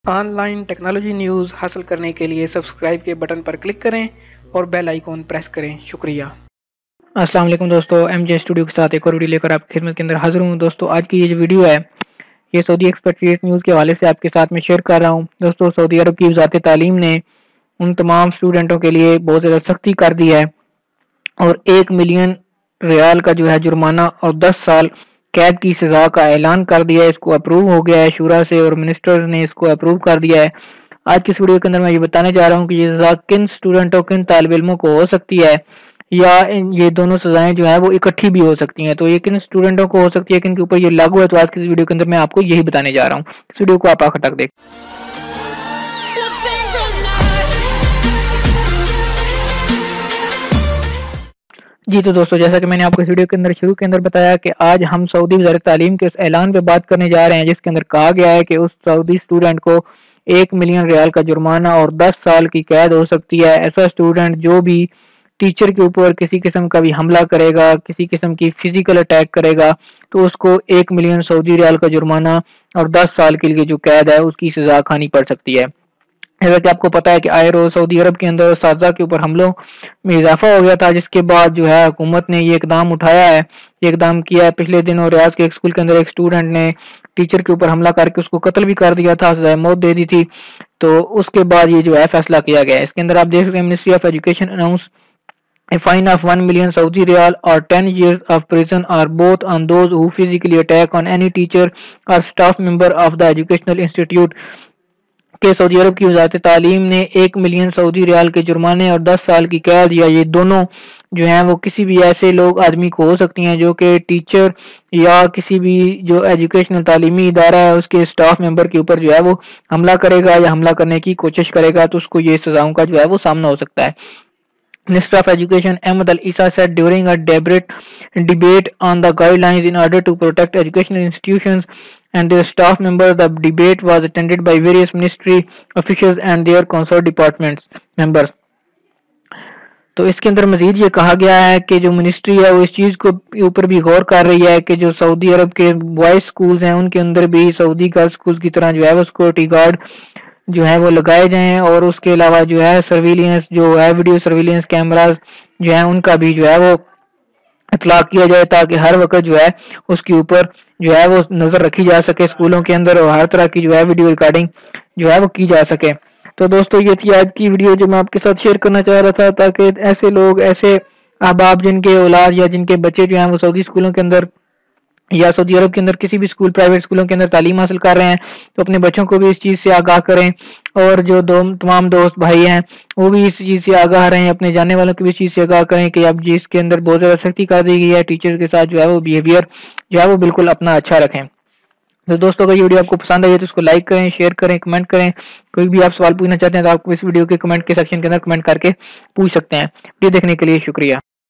On line technology news حاصل کرنے کے لیے سبسکرائب کے بٹن پر کلک کریں اور بیل آئیکن پریس کریں۔ شکریہ۔ السلام علیکم دوستو، ایم جے اسٹوڈیو کے ساتھ ایک اور ویڈیو لے کر آپ کی خدمت کے اندر حاضر ہوں۔ دوستو آج کی یہ جو ویڈیو ہے یہ سعودی ایکسپیٹریٹ نیوز کے حوالے سے آپ کے ساتھ میں شیئر کر رہا ہوں۔ دوستو سعودی عرب کی وزارت تعلیم نے ان تمام اسٹوڈنٹوں کے لیے بہت زیادہ سختی کر دی ہے اور 1 ملین ریال کا جو ہے جرمانہ اور 10 سال قید کی سزا کا اعلان کر دیا ہے۔ اس کو اپروو ہو گیا ہے شورا سے اور منسٹرز نے اس کو اپروو کر دیا ہے۔ آج کی اس ویڈیو کے اندر میں یہ بتانے جا رہا ہوں کہ یہ سزا کن سٹوڈنٹوں کن طالب علموں کو ہو سکتی ہے یا یہ دونوں سزائیں جو ہیں وہ اکٹھی بھی ہو سکتی ہیں۔ تو یہ کن سٹوڈنٹوں کو ہو سکتی ہے، کن کے اوپر یہ لاگو ہے، تو آج کی اس ویڈیو کے اندر میں آپ کو یہی بتانے جا رہا ہوں۔ اس ویڈیو کو آپ آخر تک دیکھیں۔ جی تو دوستو جیسا کہ میں نے آپ کو اس ویڈیو کے اندر شروع کے اندر بتایا کہ آج ہم سعودی وزارت تعلیم کے اس اعلان پہ بات کرنے جا رہے ہیں جس کے اندر کہا گیا ہے کہ اس سعودی اسٹوڈنٹ کو 1 ملین ریال کا جرمانہ اور 10 سال کی قید ہو سکتی ہے۔ ایسا اسٹوڈنٹ جو بھی ٹیچر کے اوپر کسی قسم کا بھی حملہ کرے گا، کسی قسم کی فزیکل اٹیک کرے گا تو اس کو 1 ملین سعودی ریال کا جرمانہ اور 10 سال کے لیے جو قید ہے اس کی سزا کھانی پڑ سکتی ہے۔ جیسا کہ آپ کو پتا ہے کہ آئے روز سعودی عرب کے اندر اساتذہ کے اوپر حملوں میں اضافہ ہو گیا تھا، جس کے بعد جو ہے حکومت نے یہ اقدام اٹھایا ہے، یہ اقدام کیا ہے۔ پچھلے دنوں ریاض کے ایک اسکول کے اندر ایک اسٹوڈنٹ نے ٹیچر کے اوپر حملہ کر کے اس کو قتل بھی کر دیا تھا، سزائے موت دے دی تھی۔ تو اس کے بعد یہ جو ہے فیصلہ کیا گیا ہے۔ اس کے اندر آپ دیکھ سکتے ہیں ministry of education announce a fine of 1 million Saudi Riyal or 10 years of prison are both on those who physically attack on any teacher or staff member of the educational institute کہ سعودی عرب کی وزارت تعلیم نے 1 million سعودی ریال کے جرمانے اور 10 سال کی قید یا یہ دونوں جو ہیں وہ کسی بھی ایسے لوگ آدمی کو ہو سکتی ہیں جو کہ ٹیچر یا کسی بھی جو ایجوکیشنل تعلیمی ادارہ ہے اس کے سٹاف ممبر کے اوپر جو ہے وہ حملہ کرے گا یا حملہ کرنے کی کوشش کرے گا تو اس کو یہ سزاؤں کا جو ہے وہ سامنا ہو سکتا ہے۔ Minister of Education Ahmed Al Issa said during a debate on the guidelines in order to protect educational institutions and their staff members. The debate was attended by various ministry officials and their concerned departments members. تو اس کے اندر مزید یہ کہا گیا ہے کہ جو ministry ہے وہ اس چیز کو اوپر بھی غور کر رہی ہے کہ جو سعودی عرب کے بوائز سکولز ہیں ان کے اندر بھی سعودی گرلز سکولز کی طرح جو ہے وہ سیکورٹی گارڈ جو ہے وہ لگائے جائیں اور اس کے علاوہ جو ہے سرویلنس جو ہے ویڈیو سرویلنس کیمراز جو ہیں ان کا بھی جو ہے وہ اطلاق کیا جائے تاکہ ہر وقت جو ہے اس کے اوپر جو ہے وہ نظر رکھی جا سکے اسکولوں کے اندر اور ہر طرح کی جو ہے ویڈیو ریکارڈنگ جو ہے وہ کی جا سکے۔ تو دوستو یہ تھی آج کی ویڈیو جو میں آپ کے ساتھ شیئر کرنا چاہ رہا تھا تاکہ ایسے لوگ ایسے احباب جن کے اولاد یا جن کے بچے جو ہیں وہ سعودی اسکولوں کے اندر یا سعودی عرب کے اندر کسی بھی اسکول پرائیویٹ اسکولوں کے اندر تعلیم حاصل کر رہے ہیں تو اپنے بچوں کو بھی اس چیز سے آگاہ کریں اور جو تمام دوست بھائی ہیں وہ بھی اس چیز سے آگاہ رہیں، اپنے جاننے والوں کو بھی اس چیز سے آگاہ کریں کہ اب جس کے اندر بہت زیادہ سختی کر دی گئی ہے ٹیچر کے ساتھ جو ہے وہ بیہیویئر جو ہے وہ بالکل اپنا اچھا رکھیں۔ تو دوستوں اگر یہ ویڈیو آپ کو پسند آئی تو اس کو لائک کریں، شیئر کریں، کمنٹ کریں۔ کوئی بھی آپ سوال پوچھنا چاہتے ہیں تو آپ کو اس ویڈیو کے کمنٹ کے سیکشن کے اندر کمنٹ کر کے پوچھ سکتے ہیں۔ ویڈیو دیکھنے کے لیے شکریہ۔